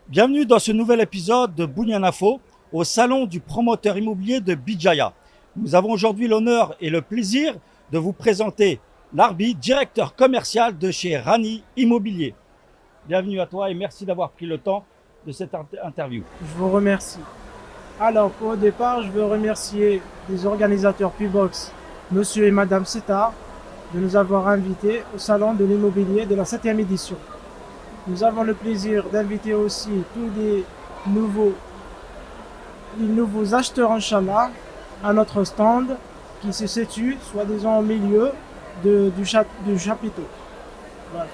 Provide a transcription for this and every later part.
Bienvenue dans ce nouvel épisode de Bounian Info au salon du promoteur immobilier de Bijaya. Nous avons aujourd'hui l'honneur et le plaisir de vous présenter Larbi, directeur commercial de chez Rani Immobilier. Bienvenue à toi et merci d'avoir pris le temps de cette interview. Je vous remercie. Alors, au départ, je veux remercier les organisateurs Pubox, monsieur et madame Setar, de nous avoir invités au salon de l'immobilier de la 7e édition. Nous avons le plaisir d'inviter aussi tous nouveaux, les nouveaux acheteurs, Inch'Allah, à notre stand qui se situe, soi-disant, au milieu du chapiteau. Voilà.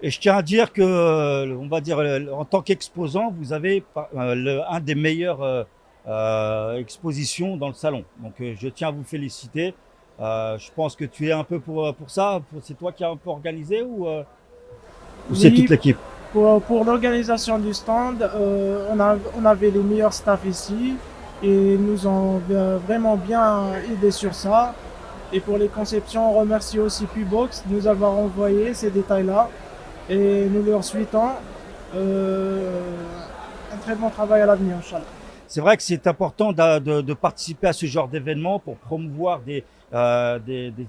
Et je tiens à dire que, on va dire, en tant qu'exposant, vous avez un des meilleurs expositions dans le salon. Donc, je tiens à vous féliciter. Je pense que tu es un peu pour ça. C'est toi qui as un peu organisé ou c'est toute Oui, l'équipe? pour l'organisation du stand, on avait les meilleurs staffs ici et nous ont vraiment bien aidé sur ça. Et pour les conceptions, on remercie aussi Pubox de nous avoir envoyé ces détails-là et nous leur souhaitons euh, un très bon travail à l'avenir, Inch'Allah. C'est vrai que c'est important de participer à ce genre d'événement pour promouvoir des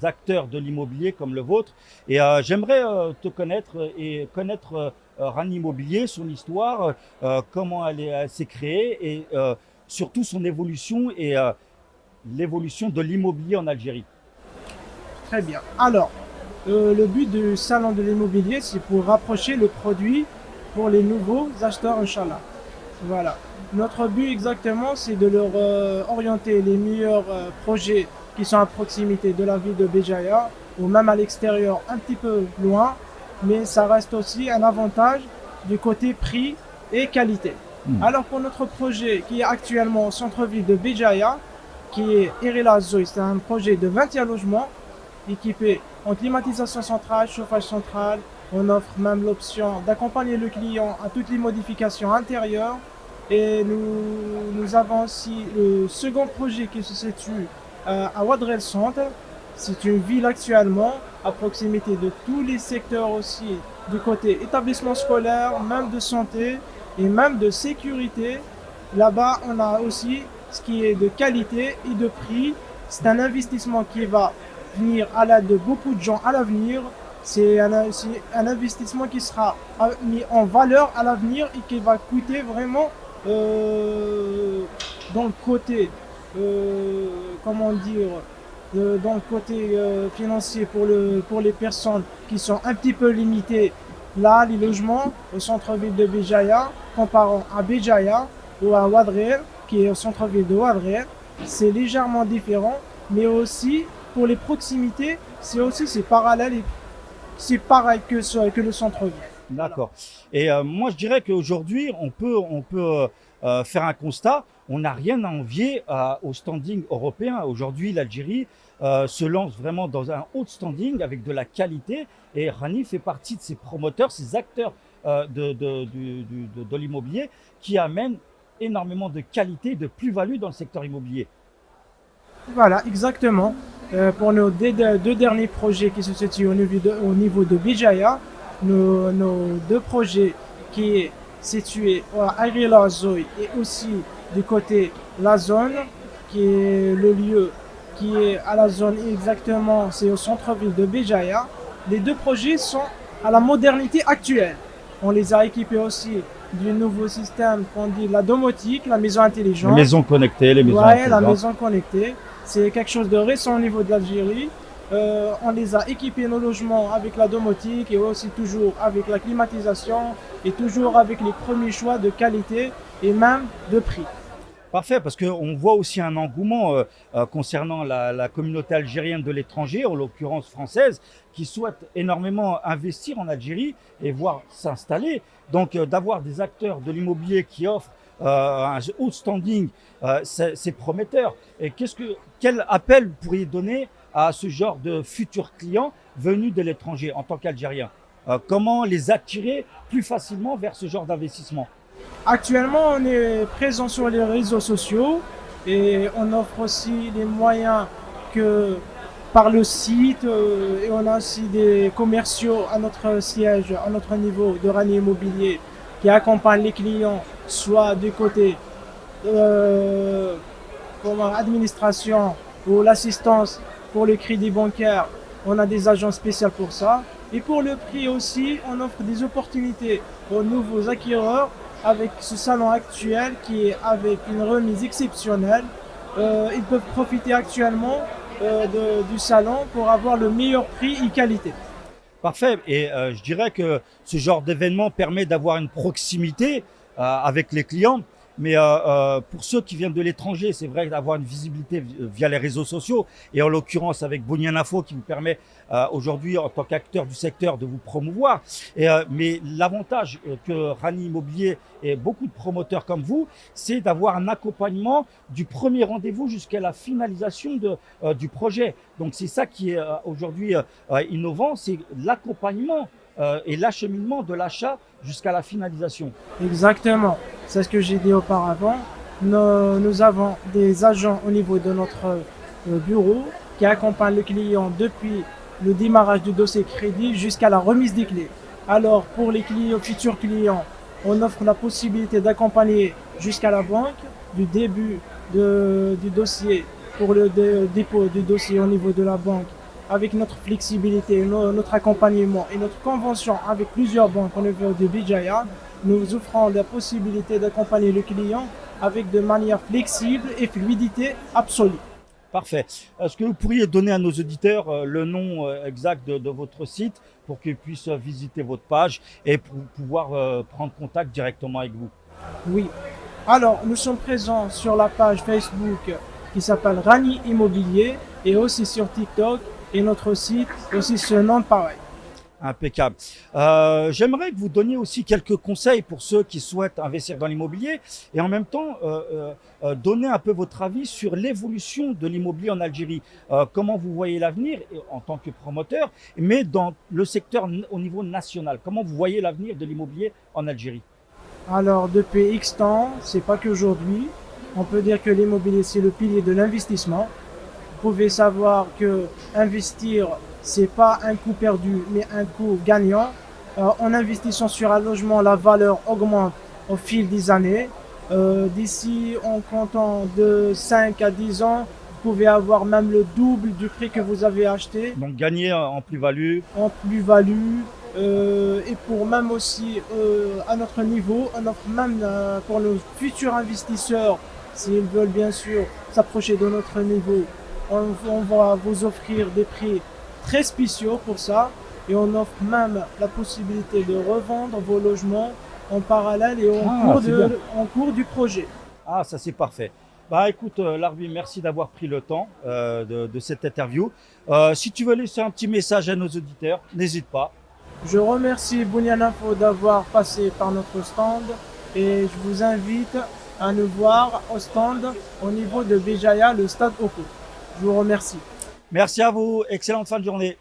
acteurs de l'immobilier comme le vôtre. Et j'aimerais te connaître et connaître Rani Immobilier, son histoire, comment elle s'est créée et surtout son évolution et l'évolution de l'immobilier en Algérie. Très bien. Alors, le but du salon de l'immobilier, c'est pour rapprocher le produit pour les nouveaux acheteurs, Inch'Allah. Voilà. Notre but exactement, c'est de leur orienter les meilleurs projets qui sont à proximité de la ville de Béjaïa ou même à l'extérieur, un petit peu loin, mais ça reste aussi un avantage du côté prix et qualité. Hmm. Alors pour notre projet qui est actuellement au centre-ville de Béjaïa, qui est Irila Zoï, c'est un projet de 21 logements équipé en climatisation centrale, chauffage central. On offre même l'option d'accompagner le client à toutes les modifications intérieures. Et nous avons aussi le second projet qui se situe à Ouadrel Centre. C'est une ville actuellement à proximité de tous les secteurs aussi, du côté établissement scolaire, même de santé et même de sécurité. Là-bas, on a aussi ce qui est de qualité et de prix. C'est un investissement qui va venir à l'aide de beaucoup de gens à l'avenir. C'est un investissement qui sera mis en valeur à l'avenir et qui va coûter vraiment dans le côté, comment dire, dans le côté financier pour les personnes qui sont un petit peu limitées. Là, les logements au centre-ville de Béjaïa, comparant à Béjaïa ou à Ouadrel, qui est au centre-ville de Ouadrel, c'est légèrement différent, mais aussi pour les proximités, c'est parallèle et c'est pareil que le centre-ville. Voilà. D'accord. Et moi, je dirais qu'aujourd'hui, on peut faire un constat. On n'a rien à envier au standing européen. Aujourd'hui, l'Algérie se lance vraiment dans un haut standing avec de la qualité. Et Rani fait partie de ces promoteurs, ces acteurs de l'immobilier qui amènent énormément de qualité et de plus-value dans le secteur immobilier. Voilà, exactement. Pour nos deux derniers projets qui se situent au niveau de Bijaya, nos deux projets qui est situé à Agrila Zoï et aussi du côté la zone, qui est le lieu qui est à la zone exactement, c'est au centre-ville de Bijaya. Les deux projets sont à la modernité actuelle. On les a équipés aussi du nouveau système qu'on dit la domotique, la maison Les intelligente. maisons connectées, les maisons Ouais, la intelligentes. maison connectée, c'est quelque chose de récent au niveau de l'Algérie. On les a équipés nos logements avec la domotique et aussi toujours avec la climatisation et toujours avec les premiers choix de qualité et même de prix. Parfait, parce qu'on voit aussi un engouement concernant la communauté algérienne de l'étranger, en l'occurrence française, qui souhaite énormément investir en Algérie et voir s'installer. Donc d'avoir des acteurs de l'immobilier qui offrent un haut standing, c'est prometteur. Et quel appel vous pourriez donner à ce genre de futurs clients venus de l'étranger en tant qu'Algériens? Comment les attirer plus facilement vers ce genre d'investissement? Actuellement, on est présent sur les réseaux sociaux et on offre aussi les moyens que par le site et on a aussi des commerciaux à notre siège, à notre niveau de Rani Immobilier qui accompagne les clients, soit du côté pour l'administration ou l'assistance pour le crédit bancaire. On a des agents spéciaux pour ça. Et pour le prix aussi, on offre des opportunités aux nouveaux acquéreurs avec ce salon actuel qui est avec une remise exceptionnelle. Ils peuvent profiter actuellement du salon pour avoir le meilleur prix et qualité. Parfait. Et je dirais que ce genre d'événement permet d'avoir une proximité avec les clients. Mais pour ceux qui viennent de l'étranger, c'est vrai d'avoir une visibilité via les réseaux sociaux et en l'occurrence avec Bounian Info qui vous permet aujourd'hui en tant qu'acteur du secteur de vous promouvoir. Mais l'avantage que Rani Immobilier et beaucoup de promoteurs comme vous, c'est d'avoir un accompagnement du premier rendez-vous jusqu'à la finalisation du projet. Donc c'est ça qui est aujourd'hui innovant, c'est l'accompagnement et l'acheminement de l'achat jusqu'à la finalisation. Exactement, c'est ce que j'ai dit auparavant. Nous avons des agents au niveau de notre bureau qui accompagnent le client depuis le démarrage du dossier crédit jusqu'à la remise des clés. Alors pour les clients, futurs clients, on offre la possibilité d'accompagner jusqu'à la banque du début du dossier pour le dépôt du dossier au niveau de la banque avec notre flexibilité, notre accompagnement et notre convention avec plusieurs banques au niveau de Bijaya. Nous offrons la possibilité d'accompagner le client avec de manière flexible et fluidité absolue. Parfait. Est-ce que vous pourriez donner à nos auditeurs le nom exact de votre site pour qu'ils puissent visiter votre page et pour pouvoir prendre contact directement avec vous? Oui. Alors, nous sommes présents sur la page Facebook qui s'appelle Rani Immobilier et aussi sur TikTok et notre site aussi ce nom pareil. Impeccable. J'aimerais que vous donniez aussi quelques conseils pour ceux qui souhaitent investir dans l'immobilier et en même temps donner un peu votre avis sur l'évolution de l'immobilier en Algérie. Comment vous voyez l'avenir en tant que promoteur, mais dans le secteur au niveau national. Comment vous voyez l'avenir de l'immobilier en Algérie? Alors, depuis X temps, c'est pas qu'aujourd'hui. On peut dire que l'immobilier, c'est le pilier de l'investissement. Vous pouvez savoir que investir, c'est pas un coup perdu, mais un coup gagnant. En investissant sur un logement, la valeur augmente au fil des années. D'ici, en comptant de 5 à 10 ans, vous pouvez avoir même le double du prix que vous avez acheté. Donc gagner en plus-value. En plus-value. Et pour même aussi à notre niveau, on offre même pour nos futurs investisseurs, s'ils veulent bien sûr s'approcher de notre niveau, on va vous offrir des prix très spéciaux pour ça et on offre même la possibilité de revendre vos logements en parallèle et en cours du projet. Ah, ça c'est parfait. Bah écoute, Larbi, merci d'avoir pris le temps de cette interview. Si tu veux laisser un petit message à nos auditeurs, n'hésite pas. Je remercie Bounian Info d'avoir passé par notre stand et je vous invite à nous voir au stand au niveau de Bijaya, le stade Oko. Je vous remercie. Merci à vous. Excellente fin de journée.